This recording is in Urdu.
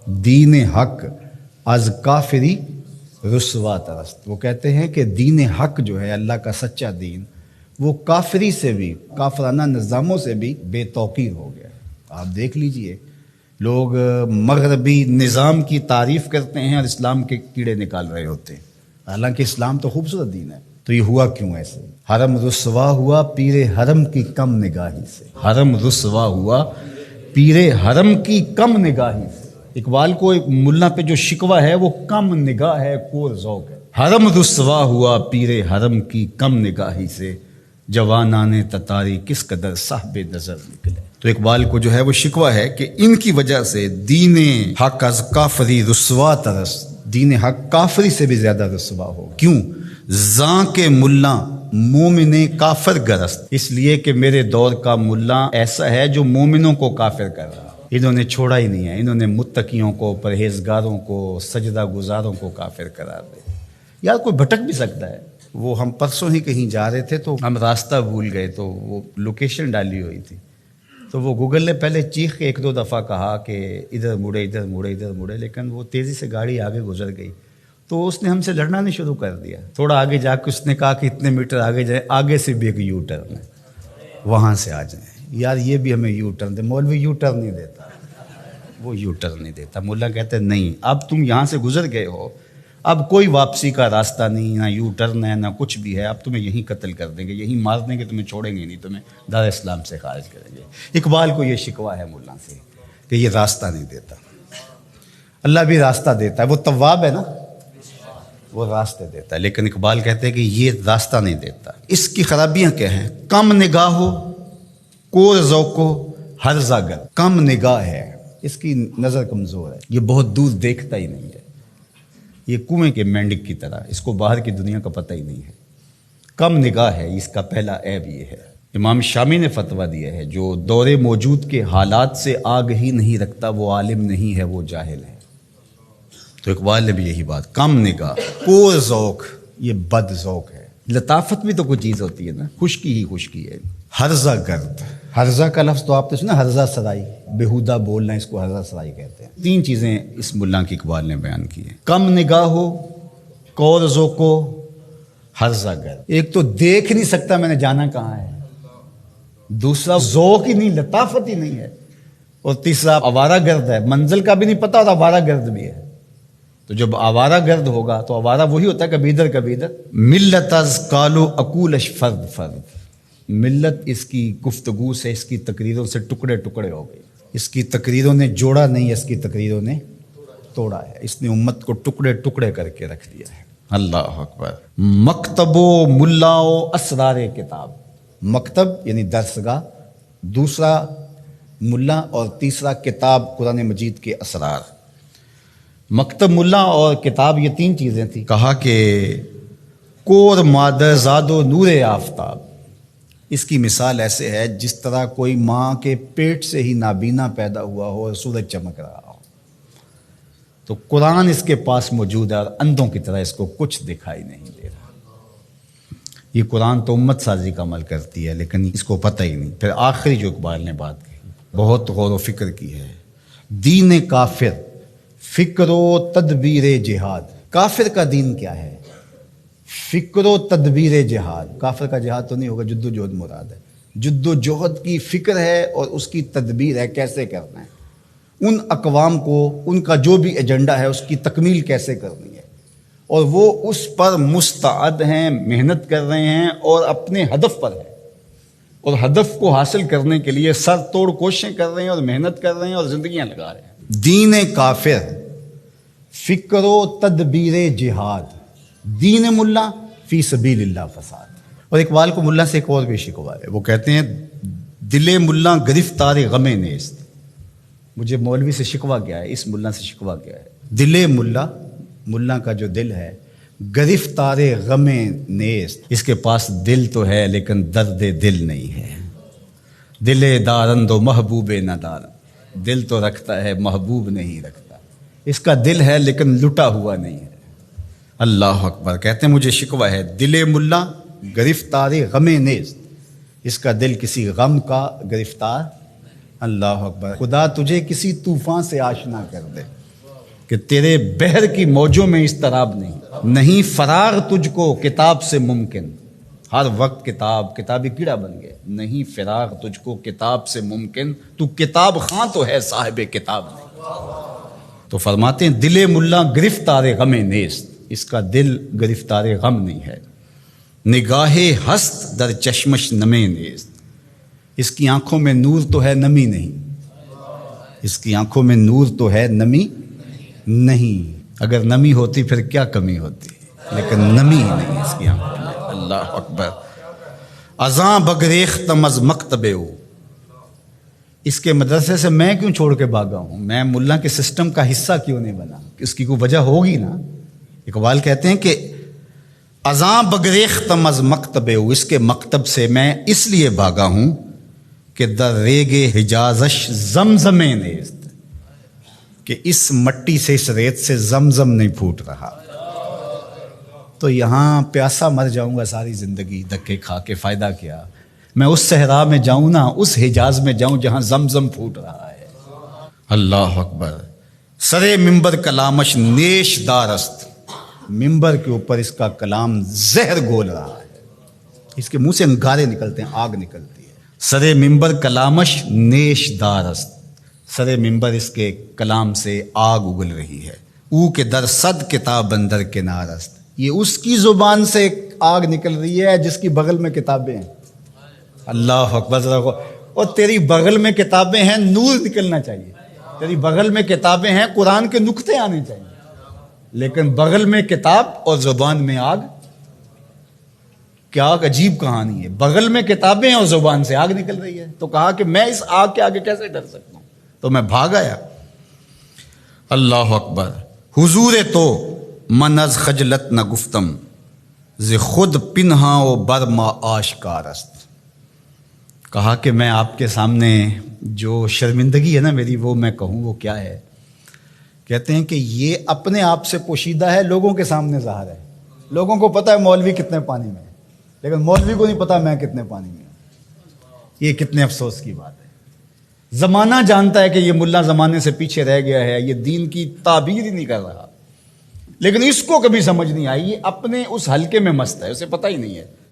دین حق از کافری رسوا ترست. وہ کہتے ہیں کہ دین حق جو ہے اللہ کا سچا دین وہ کافری سے بھی، کافرانہ نظاموں سے بھی بے توقیر ہو گیا. آپ دیکھ لیجئے لوگ مغربی نظام کی تعریف کرتے ہیں اور اسلام کے کیڑے نکال رہے ہوتے ہیں، حالانکہ اسلام تو خوبصورت دین ہے. تو یہ ہوا کیوں ایسے؟ حرم رسوا ہوا پیر حرم کی کم نگاہی سے. حرم رسوا ہوا پیر حرم کی کم نگاہی سے. اقبال کو ایک ملا پہ جو شکوہ ہے وہ کم نگاہ ہے، کور ذوق ہے. حرم رسوا ہوا پیر حرم کی کم نگاہی سے، جوانان تتاری کس قدر صاحب نظر نکلے. تو اقبال کو جو ہے وہ شکوہ ہے کہ ان کی وجہ سے دین حق از کافری رسوا ترس، دین حق کافری سے بھی زیادہ رسوا ہو. کیوں؟ زاں کے ملا مومن کافر گرست، اس لیے کہ میرے دور کا ملا ایسا ہے جو مومنوں کو کافر کر رہا. انہوں نے چھوڑا ہی نہیں ہے، انہوں نے متقیوں کو، پرہیزگاروں کو، سجدہ گزاروں کو کافر قرار دے. یار کوئی بھٹک بھی سکتا ہے. وہ ہم پرسوں ہی کہیں جا رہے تھے تو ہم راستہ بھول گئے، تو وہ لوکیشن ڈالی ہوئی تھی، تو وہ گوگل نے پہلے چیخ کے 1-2 دفعہ کہا کہ ادھر مڑے ادھر مڑے ادھر مڑے، لیکن وہ تیزی سے گاڑی آگے گزر گئی تو اس نے ہم سے لڑنا نہیں شروع کر دیا. تھوڑا آگے جا کے اس نے کہا کہ اتنے میٹر آگے جائیں، آگے سے بھی ایک یو ٹرن ہے، وہاں سے آ جائیں. یار یہ بھی ہمیں یو ٹرن دے. مولوی یو ٹرن نہیں دیتا، وہ یو ٹرن نہیں دیتا. ملا کہتے ہیں نہیں، اب تم یہاں سے گزر گئے ہو، اب کوئی واپسی کا راستہ نہیں، نہ یو ٹرن ہے نہ کچھ بھی ہے. اب تمہیں یہیں قتل کر دیں گے، یہیں مار دیں گے، تمہیں چھوڑیں گے نہیں، تمہیں دار اسلام سے خارج کریں گے. اقبال کو یہ شکوہ ہے ملا سے کہ یہ راستہ نہیں دیتا. اللہ بھی راستہ دیتا ہے، وہ تواب ہے نا، وہ راستے دیتا ہے. لیکن اقبال کہتے ہیں کہ یہ راستہ نہیں دیتا. اس کی خرابیاں کیا ہیں؟ کم نگاہ ہو، کور ذوق ہو، ہرزہ گر. کم نگاہ ہے، اس کی نظر کمزور ہے، یہ بہت دور دیکھتا ہی نہیں ہے. یہ کنویں کے مینڈک کی طرح، اس کو باہر کی دنیا کا پتہ ہی نہیں ہے. کم نگاہ ہے، اس کا پہلا عیب یہ ہے. امام شامی نے فتویٰ دیا ہے جو دور موجود کے حالات سے آگہی نہیں رکھتا وہ عالم نہیں ہے، وہ جاہل ہے. تو اقبال نے بھی یہی بات، کم نگاہ، کور ذوق، یہ بد ذوق ہے. لطافت بھی تو کوئی چیز ہوتی ہے نا، خشکی ہی خشکی ہے. ہرزہ گرد، ہرزہ کا لفظ تو آپ نے سنا، ہرزہ سرائی، بیہودہ بولنا، اس کو ہرزہ سرائی کہتے ہیں. 3 چیزیں اس ملا کی اقبال نے بیان کی ہیں: کم نگاہ ہو، کور ذوق ہو، ہرزہ گرد. ایک تو دیکھ نہیں سکتا میں نے جانا کہاں ہے، دوسرا ذوق ہی نہیں، لطافت ہی نہیں ہے، اور تیسرا آوارہ گرد ہے، منزل کا بھی نہیں پتا اور آوارہ گرد بھی ہے. تو جب آوارہ گرد ہوگا تو آوارہ وہی ہوتا ہے کبھی ادھر کبھی ادھر. ملت از کالو اکولش فرد فرد، ملت اس کی گفتگو سے، اس کی تقریروں سے ٹکڑے ٹکڑے ہو گئی. اس کی تقریروں نے جوڑا نہیں، اس کی تقریروں نے توڑا ہے. اس نے امت کو ٹکڑے ٹکڑے کر کے رکھ دیا ہے. اللہ اکبر. مکتب و ملا و اسرار کتاب، مکتب یعنی درسگاہ، دوسرا ملا، اور تیسرا کتاب قرآن مجید کے اسرار. مکتب، ملا اور کتاب، یہ 3 چیزیں تھیں. کہا کہ کور مادر زاد و نور آفتاب، اس کی مثال ایسے ہے جس طرح کوئی ماں کے پیٹ سے ہی نابینا پیدا ہوا ہو اور سورج چمک رہا ہو. تو قرآن اس کے پاس موجود ہے اور اندھوں کی طرح اس کو کچھ دکھائی نہیں دے رہا. یہ قرآن تو امت سازی کا عمل کرتی ہے لیکن اس کو پتہ ہی نہیں. پھر آخری جو اقبال نے بات کہی، بہت غور و فکر کی ہے. دین کافر فکر و تدبیر جہاد. کافر کا دین کیا ہے؟ فکر و تدبیر جہاد. کافر کا جہاد تو نہیں ہوگا، جد و جہد مراد ہے. جد و جہد کی فکر ہے اور اس کی تدبیر ہے، کیسے کرنا ہے. ان اقوام کو ان کا جو بھی ایجنڈا ہے اس کی تکمیل کیسے کرنی ہے، اور وہ اس پر مستعد ہیں، محنت کر رہے ہیں اور اپنے ہدف پر ہیں، اور ہدف کو حاصل کرنے کے لیے سر توڑ کوششیں کر رہے ہیں اور محنت کر رہے ہیں اور زندگیاں لگا رہے ہیں. دین کافر فکر و تدبیر جہاد، دین ملا فی سبیل اللہ فساد. اور اقبال کو ملا سے ایک اور بھی شکوہ ہے. وہ کہتے ہیں دل ملا گرفتار غم نیست. مجھے مولوی سے شکوہ کیا ہے، اس ملا سے شکوہ کیا ہے؟ دل ملا، ملا کا جو دل ہے، گرفتار غم نیست، اس کے پاس دل تو ہے لیکن درد دل نہیں ہے. دل دارند و محبوب نہ دارند، دل تو رکھتا ہے محبوب نہیں رکھتا. اس کا دل ہے لیکن لٹا ہوا نہیں ہے. اللہ اکبر. کہتے ہیں مجھے شکوہ ہے دل ملا گرفتار غم نیست، اس کا دل کسی غم کا گرفتار. اللہ اکبر. خدا تجھے کسی طوفان سے آشنا کر دے. کہ تیرے بحر کی موجوں میں اضطراب نہیں فرار تجھ کو کتاب سے ممکن، ہر وقت کتابی کیڑا بن گئے، نہیں فرار تجھ کو کتاب سے ممکن، تو کتاب خاں تو ہے صاحب کتاب نہیں۔ تو فرماتے ہیں دل ملا گرفتار غم نیست، اس کا دل گرفتار غم نہیں ہے، نگاہ ہست در چشمش نمے نیست، اس کی آنکھوں میں نور تو ہے نمی نہیں، اس کی آنکھوں میں نور تو ہے نمی نہیں، اگر نمی ہوتی پھر کیا کمی ہوتی، لیکن نمی ہی نہیں اس کی آنکھوں میں۔ اللہ اکبر۔ ازاں بگریختم از مکتبے ہو، اس کے مدرسے سے میں کیوں چھوڑ کے بھاگا ہوں، میں ملا کے سسٹم کا حصہ کیوں نہیں بنا، اس کی کوئی وجہ ہوگی نا۔ اقبال کہتے ہیں کہ ازاں بگریختم از مکتبے ہو، اس کے مکتب سے میں اس لیے بھاگا ہوں کہ در ریگ حجازش زمزم نیست، کہ اس مٹی سے اس ریت سے زمزم نہیں پھوٹ رہا، تو یہاں پیاسا مر جاؤں گا ساری زندگی دھکے کھا کے، فائدہ کیا، میں اس صحرا میں جاؤں نا، اس حجاز میں جاؤں جہاں زمزم پھوٹ رہا ہے۔ اللہ اکبر۔ سرے ممبر کلامش نیش دارست، ممبر کے اوپر اس کا کلام زہر گول رہا ہے، اس کے منہ سے انگارے نکلتے ہیں، آگ نکلتی ہے۔ سرے ممبر کلامش نیش دارست، سرے ممبر اس کے کلام سے آگ اگل رہی ہے۔ او کے در صد کتاب اندر کنارست، یہ اس کی زبان سے آگ نکل رہی ہے جس کی بغل میں کتابیں ہیں۔ اللہ اکبر۔ اور تیری بغل میں کتابیں ہیں، نور نکلنا چاہیے، تیری بغل میں کتابیں ہیں، قرآن کے نقطے آنے چاہیے، لیکن بغل میں کتاب اور زبان میں آگ، کیا عجیب کہانی ہے، بغل میں کتابیں ہیں اور زبان سے آگ نکل رہی ہے۔ تو کہا کہ میں اس آگ کے آگے کیسے ڈر سکتا ہوں، تو میں بھاگ آیا۔ اللہ اکبر۔ حضور تو من از خجلت نہ گفتم، ز خود پنہاں و برما آشکار است، کہا کہ میں آپ کے سامنے جو شرمندگی ہے نا میری، وہ میں کہوں وہ کیا ہے۔ کہتے ہیں کہ یہ اپنے آپ سے پوشیدہ ہے، لوگوں کے سامنے ظاہر ہے، لوگوں کو پتہ ہے مولوی کتنے پانی میں ہے، لیکن مولوی کو نہیں پتا میں کتنے پانی میں ہوں۔ یہ کتنے افسوس کی بات ہے۔ زمانہ جانتا ہے کہ یہ ملا زمانے سے پیچھے رہ گیا ہے، یہ دین کی تعبیر ہی نہیں کر رہا، لیکن اس کو کبھی سمجھ نہیں آئی، یہ اپنے اس حلقے میں مست ہے، اسے پتہ ہی نہیں ہے۔